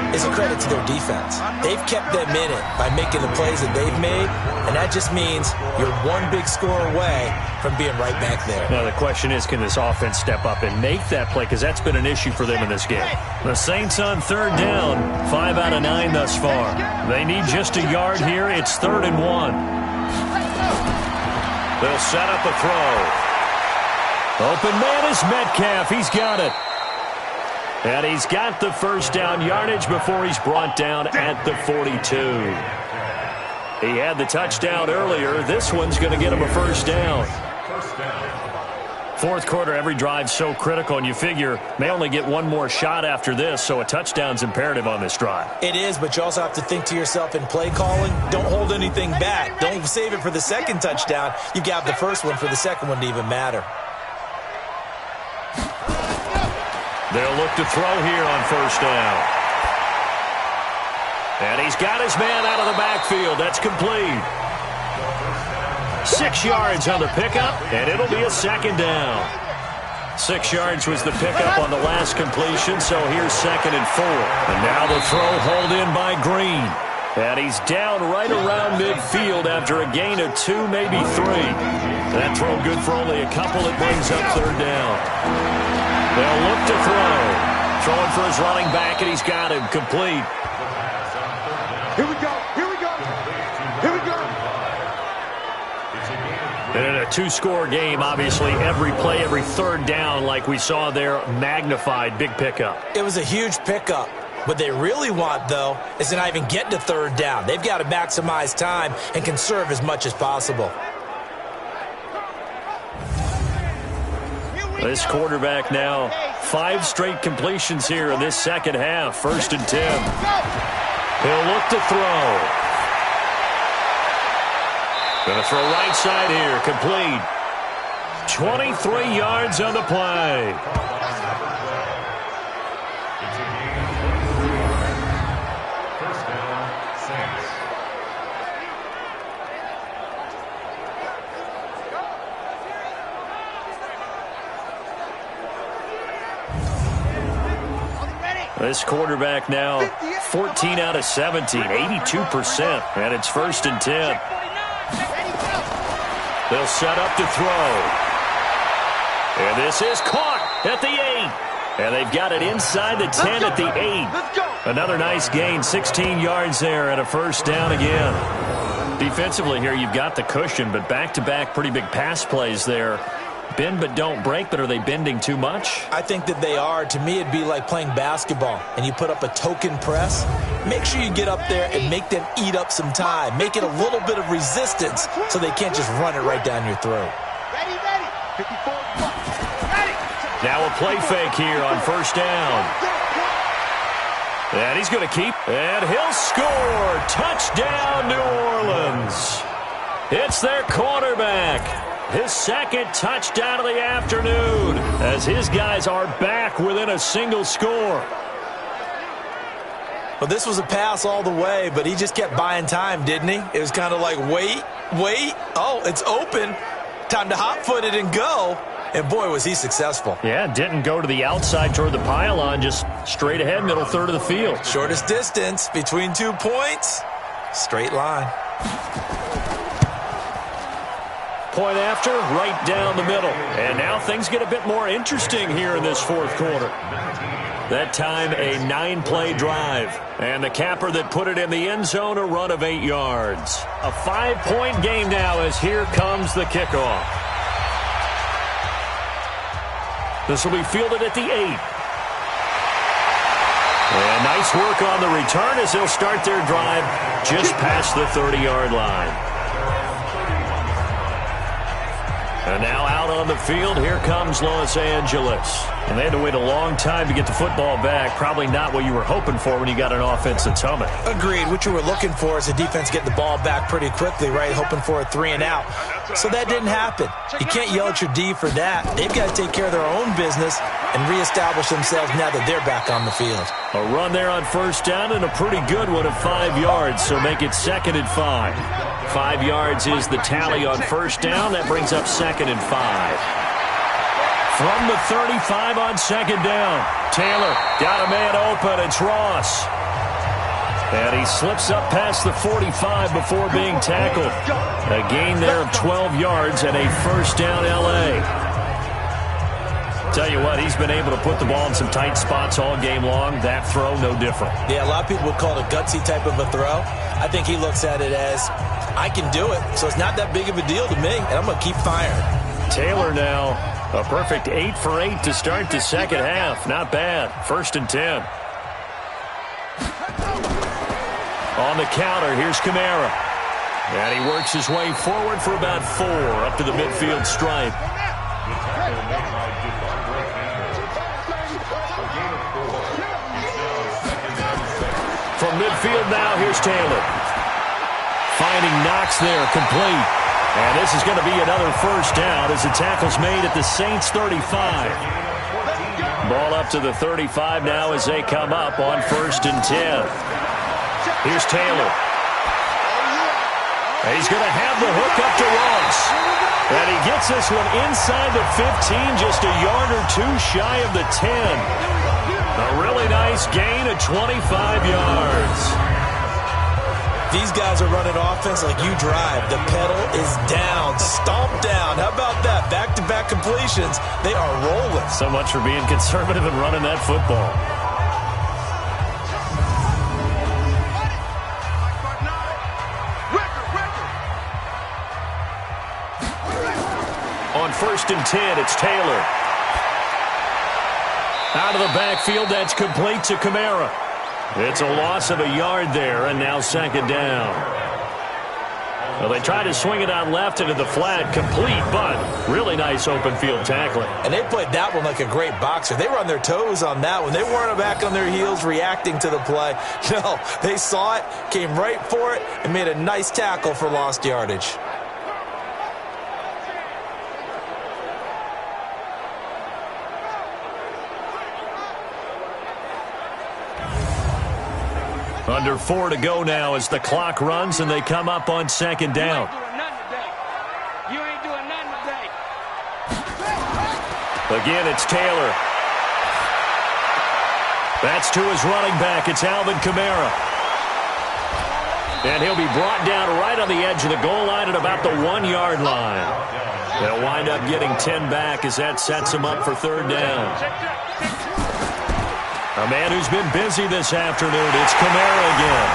is a credit to their defense. They've kept them in it by making the plays that they've made, and that just means you're one big score away from being right back there. Now the question is, can this offense step up and make that play? Because that's been an issue for them in this game. The Saints on 3rd down, 5 out of 9 thus far. They need just a yard here. It's 3rd and 1. They'll set up a throw. Open man is Metcalf. He's got it. And he's got the first down yardage before he's brought down at the 42. He had the touchdown earlier. This one's going to get him a first down. 4th quarter, every drive so critical, and you figure may only get one more shot after this, so a touchdown's imperative on this drive. It is, but you also have to think to yourself in play calling, don't hold anything back. Don't save it for the 2nd touchdown. You've got the first one for the 2nd one to even matter. They'll look to throw here on first down. And he's got his man out of the backfield. That's complete. 6 yards on the pickup, and it'll be a 2nd down. 6 yards was the pickup on the last completion, so here's 2nd and 4. And now the throw hauled in by Green. And he's down right around midfield after a gain of 2, maybe 3. That throw good for only a couple. It brings up 3rd down. They'll look to throw. Throwing for his running back, and he's got him complete. Here we go. Here we go. Here we go. And in a 2-score game, obviously, every play, every 3rd down, like we saw there, magnified, big pickup. It was a huge pickup. What they really want, though, is to not even get to 3rd down. They've got to maximize time and conserve as much as possible. This quarterback now, 5 straight completions here in this 2nd half. 1st and 10. He'll look to throw. Gonna throw right side here, complete. 23 yards on the play. This quarterback now 14 out of 17, 82%, and it's 1st and 10. They'll set up to throw. And this is caught at the 8. And they've got it inside the 10 at the 8. Another nice gain, 16 yards there, and a first down again. Defensively here, you've got the cushion, but back-to-back pretty big pass plays there. Bend but don't break, but are they bending too much? I think that they are. To me, it'd be like playing basketball, and you put up a token press. Make sure you get up there and make them eat up some time. Make it a little bit of resistance so they can't just run it right down your throat. Ready. 54. Ready. Now a play fake here on first down. And he's going to keep, and he'll score. Touchdown, New Orleans. It's their quarterback. His second touchdown of the afternoon as his guys are back within a single score. Well, this was a pass all the way, but he just kept buying time, didn't he? It was kind of like, wait. Oh, it's open. Time to hot-foot it and go. And, boy, was he successful. Yeah, didn't go to the outside toward the pylon, just straight ahead, middle third of the field. Shortest distance between 2 points. Straight line. Point after, right down the middle. And now things get a bit more interesting here in this fourth quarter. That time, a 9-play drive. And the capper that put it in the end zone, a run of 8 yards. A 5-point game now as here comes the kickoff. This will be fielded at the 8. And nice work on the return as they'll start their drive just past the 30-yard line. And now out on the field, here comes Los Angeles. And they had to wait a long time to get the football back. Probably not what you were hoping for when you got an offense that's humming. Agreed. What you were looking for is the defense get the ball back pretty quickly, right? Hoping for a 3 and out. So that didn't happen. You can't yell at your D for that. They've got to take care of their own business and reestablish themselves now that they're back on the field. A run there on first down and a pretty good one of 5 yards, so make it 2nd and 5. 5 yards is the tally on first down. That brings up 2nd and 5. From the 35 on second down. Taylor got a man open. It's Ross. And he slips up past the 45 before being tackled. A gain there of 12 yards and a first down L.A. Tell you what, he's been able to put the ball in some tight spots all game long. That throw, no different. Yeah, a lot of people would call it a gutsy type of a throw. I think he looks at it as, I can do it, so it's not that big of a deal to me, and I'm going to keep firing. Taylor now, a perfect 8 for 8 to start the second half. Not bad. 1st and 10. On the counter, here's Kamara. And he works his way forward for about 4 up to the midfield stripe. From midfield now, here's Taylor. Finding Knox there, complete. And this is going to be another first down as the tackle's made at the Saints 35. Ball up to the 35 now as they come up on 1st and 10. Here's Taylor. And he's going to have the hook up to Ross. And he gets this one inside the 15, just a yard or 2 shy of the 10. A really nice gain of 25 yards. These guys are running offense like you drive. The pedal is down, stomped down. How about that? Back-to-back completions. They are rolling. So much for being conservative and running that football. On 1st and 10, it's Taylor. Out of the backfield, that's complete to Kamara. It's a loss of a yard there, and now 2nd down. Well, they tried to swing it out left into the flat, complete, but really nice open field tackling. And they played that one like a great boxer. They were on their toes on that one. They weren't back on their heels reacting to the play. No, they saw it, came right for it, and made a nice tackle for lost yardage. Under 4 to go now as the clock runs and they come up on 2nd down. You ain't doing nothing today. Again, it's Taylor. That's to his running back. It's Alvin Kamara. And he'll be brought down right on the edge of the goal line at about the 1-yard line. They'll wind up getting 10 back as that sets him up for 3rd down. A man who's been busy this afternoon. It's Kamara again.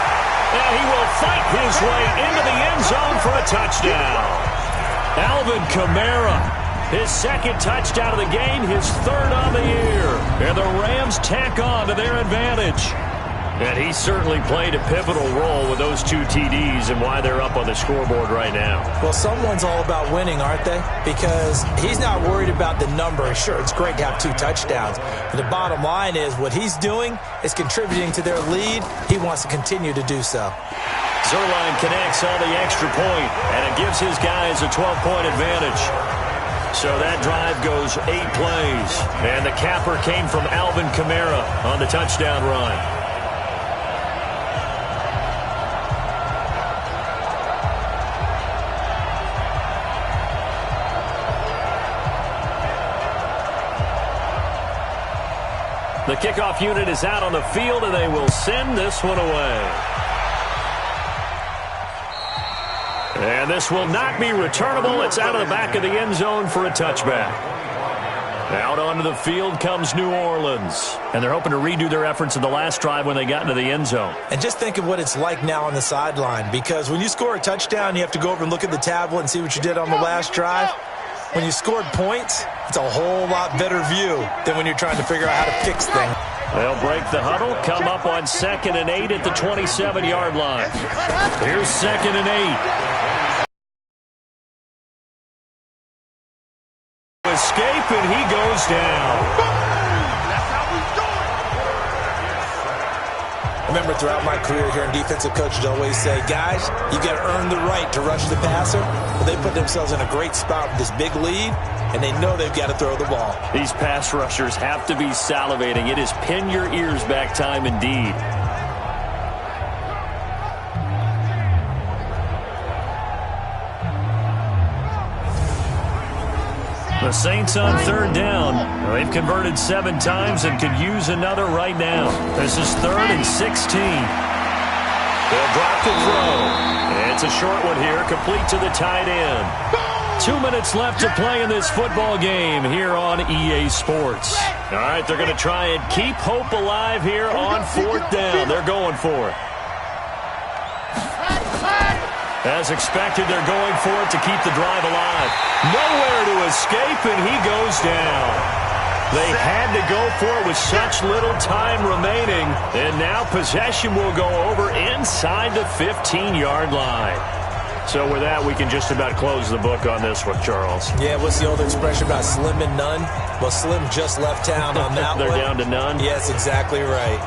And he will fight his way into the end zone for a touchdown. Alvin Kamara, his second touchdown of the game, his third on the year. And the Rams tack on to their advantage. And he certainly played a pivotal role with those 2 TDs and why they're up on the scoreboard right now. Well, someone's all about winning, aren't they? Because he's not worried about the number. Sure, it's great to have 2 touchdowns. But the bottom line is what he's doing is contributing to their lead. He wants to continue to do so. Zerline connects on the extra point, and it gives his guys a 12-point advantage. So that drive goes 8 plays. And the capper came from Alvin Kamara on the touchdown run. The kickoff unit is out on the field, and they will send this one away. And this will not be returnable. It's out of the back of the end zone for a touchback. Out onto the field comes New Orleans. And they're hoping to redo their efforts in the last drive when they got into the end zone. And just think of what it's like now on the sideline. Because when you score a touchdown, you have to go over and look at the tablet and see what you did on the last drive. When you scored points, it's a whole lot better view than when you're trying to figure out how to fix things. They'll break the huddle, come up on 2nd and 8 at the 27-yard line. Here's 2nd and 8. Escape, and he goes down. I remember throughout my career here in defensive coaches always say, guys, you got to earn the right to rush the passer. But they put themselves in a great spot with this big lead, and they know they've got to throw the ball. These pass rushers have to be salivating. It is pin your ears back time indeed. The Saints on 3rd down. They've converted 7 times and could use another right now. This is 3rd and 16. They'll drop the throw. It's a short one here, complete to the tight end. 2 minutes left to play in this football game here on EA Sports. All right, they're going to try and keep hope alive here on 4th down. They're going for it. As expected, they're going for it to keep the drive alive. Nowhere to escape, and he goes down. They had to go for it with such little time remaining, and now possession will go over inside the 15-yard line. So with that, we can just about close the book on this one, Charles. Yeah, what's the old expression about slim and none? Well, Slim just left town on that They're one. down to none? Yes, exactly right.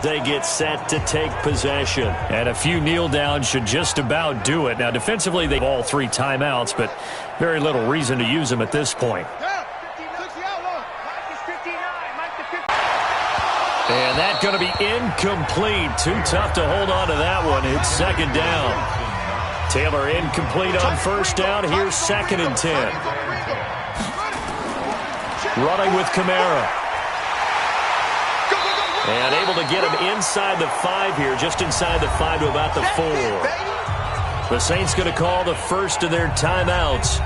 They get set to take possession. And a few kneel downs should just about do it. Now, defensively, they have all 3 timeouts, but very little reason to use them at this point. And that's going to be incomplete. Too tough to hold on to that one. It's 2nd down. Taylor incomplete on 1st down. Here's 2nd and 10. Running with Kamara. And able to get him inside the 5 here, just inside the 5 to about the 4. The Saints going to call the first of their timeouts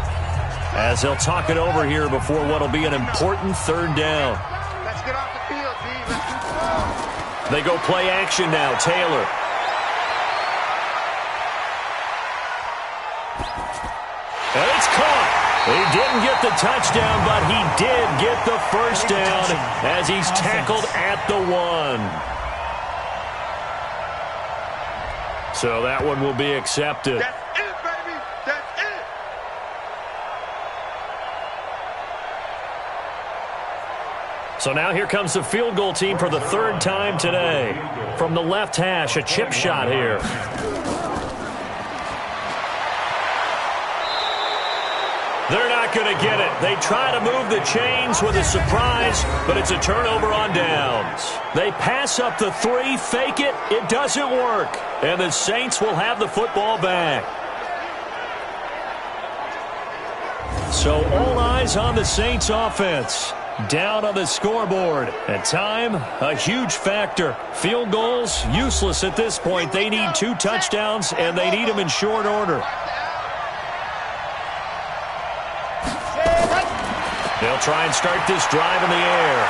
as they'll talk it over here before what will be an important 3rd down. Let's get off the field, D. Let's do They go play action now. Taylor. And it's caught. He didn't get the touchdown, but he did get the first down as he's tackled at the 1. So that one will be accepted. That's it, baby. That's it. So now here comes the field goal team for the 3rd time today. From the left hash, a chip shot here. They're not going to get it. They try to move the chains with a surprise, but it's a turnover on downs. They pass up the 3, fake it. It doesn't work. And the Saints will have the football back. So all eyes on the Saints offense. Down on the scoreboard. At time, a huge factor. Field goals, useless at this point. They need 2 touchdowns, and they need them in short order. They'll try and start this drive in the air.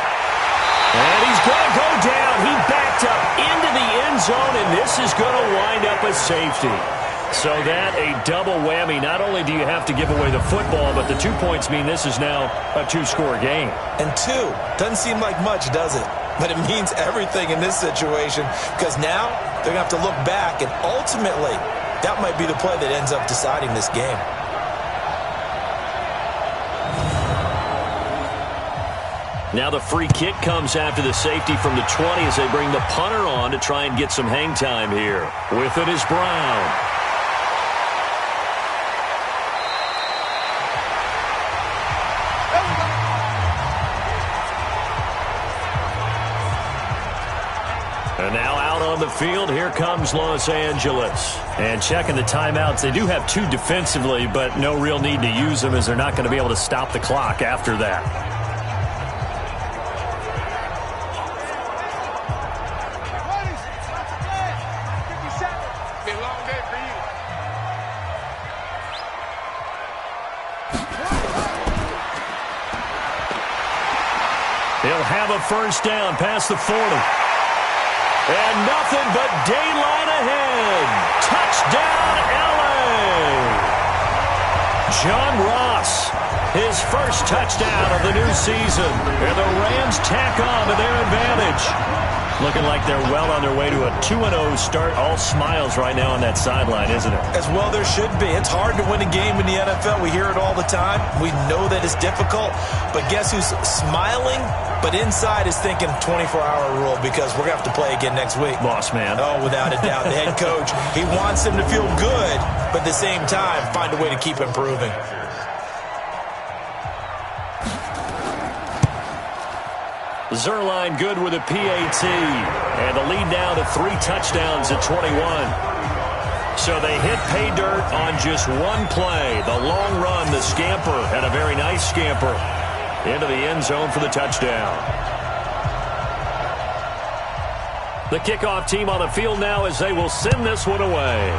And he's going to go down. He backed up into the end zone, and this is going to wind up a safety. So that a double whammy. Not only do you have to give away the football, but the 2 points mean this is now a 2-score game. And 2 doesn't seem like much, does it? But it means everything in this situation, because now they're going to have to look back, and ultimately that might be the play that ends up deciding this game. Now the free kick comes after the safety from the 20 as they bring the punter on to try and get some hang time here. With it is Brown. And now out on the field, here comes Los Angeles. And checking the timeouts, they do have 2 defensively, but no real need to use them as they're not going to be able to stop the clock after that. He'll have a first down past the 40. And nothing but daylight ahead. Touchdown, L.A. John Ross, his first touchdown of the new season. And the Rams tack on to their advantage. Looking like they're well on their way to a 2-0 start. All smiles right now on that sideline, isn't it? As well there should be. It's hard to win a game in the NFL. We hear it all the time. We know that it's difficult. But guess who's smiling? But inside is thinking 24-hour rule because we're going to have to play again next week. Boss man. Oh, without a doubt. The head coach, he wants them to feel good, but at the same time, find a way to keep improving. Zerline good with a PAT. And the lead now to 3 touchdowns at 21. So they hit pay dirt on just one play. The long run, the scamper, and a very nice scamper into the end zone for the touchdown. The kickoff team on the field now as they will send this one away.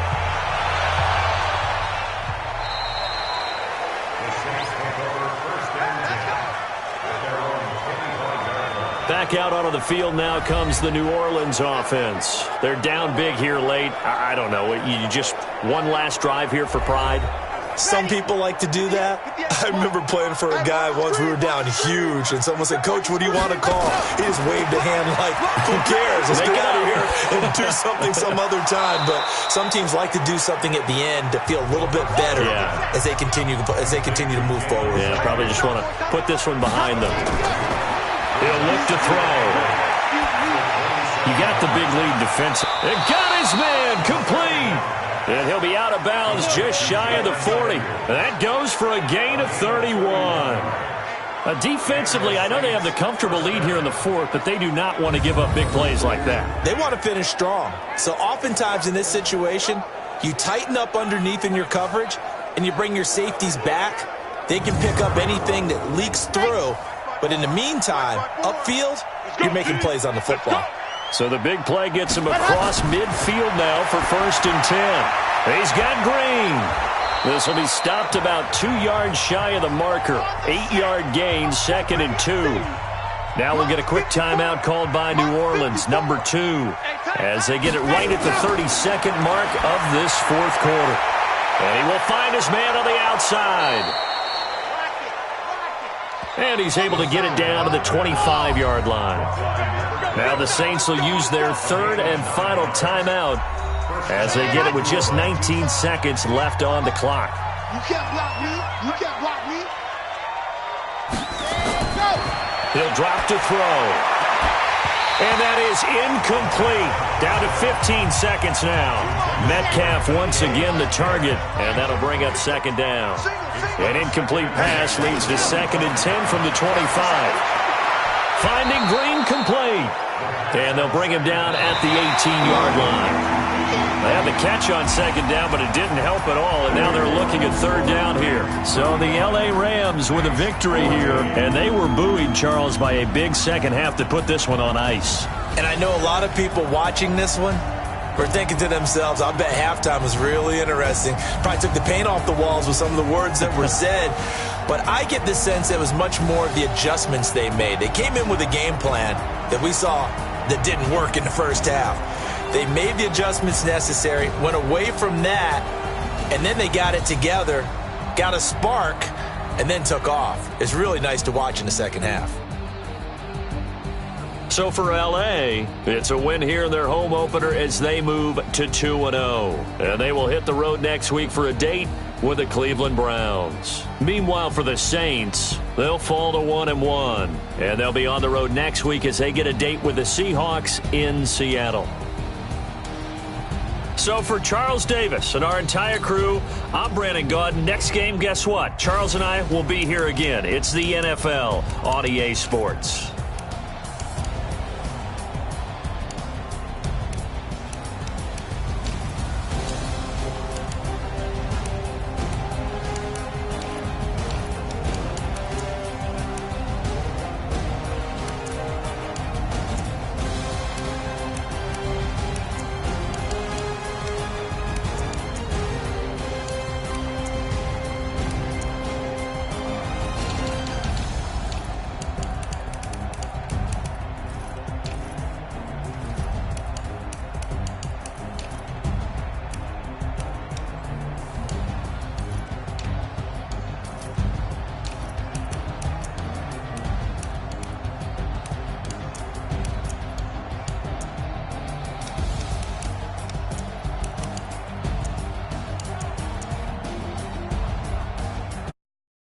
Back out onto the field now comes the New Orleans offense. They're down big here late. I don't know. You just one last drive here for pride? Some people like to do that. I remember playing for a guy once. We were down huge, and someone said, "Coach, what do you want to call?" He just waved a hand like, who cares? Let's get out of here and do something some other time. But some teams like to do something at the end to feel a little bit better as they continue to move forward. Yeah, probably just want to put this one behind them. He'll look to throw. You got the big lead defense. And got his man complete. And he'll be out of bounds just shy of the 40. That goes for a gain of 31. Defensively, I know they have the comfortable lead here in the 4th, but they do not want to give up big plays like that. They want to finish strong. So oftentimes in this situation, you tighten up underneath in your coverage, and you bring your safeties back. They can pick up anything that leaks through. But in the meantime, upfield, you're making plays on the football. So the big play gets him across midfield now for 1st and 10. He's got Green. This will be stopped about 2 yards shy of the marker. 8-yard gain, 2nd and 2. Now we'll get a quick timeout called by New Orleans, number 2, as they get it right at the 32nd mark of this 4th quarter. And he will find his man on the outside. And he's able to get it down to the 25-yard line. Now the Saints will use their 3rd and final timeout as they get it with just 19 seconds left on the clock. You can't block me. You can't block me. He'll drop to throw. And that is incomplete. Down to 15 seconds now. Metcalf once again the target, and that'll bring up 2nd down. An incomplete pass leads to 2nd and 10 from the 25. Finding Green complete. And they'll bring him down at the 18-yard line. They had the catch on 2nd down, but it didn't help at all, and now they're looking at 3rd down here. So the L.A. Rams with a victory here, and they were buoyed, Charles, by a big second half to put this one on ice. And I know a lot of people watching this one, were thinking to themselves, I bet halftime was really interesting. Probably took the paint off the walls with some of the words that were said. But I get the sense it was much more of the adjustments they made. They came in with a game plan that we saw that didn't work in the first half. They made the adjustments necessary, went away from that, and then they got it together, got a spark, and then took off. It's really nice to watch in the second half. So for L.A., it's a win here in their home opener as they move to 2-0. And they will hit the road next week for a date with the Cleveland Browns. Meanwhile, for the Saints, they'll fall to 1-1. And they'll be on the road next week as they get a date with the Seahawks in Seattle. So for Charles Davis and our entire crew, I'm Brandon Gaudin. Next game, guess what? Charles and I will be here again. It's the NFL on EA Sports.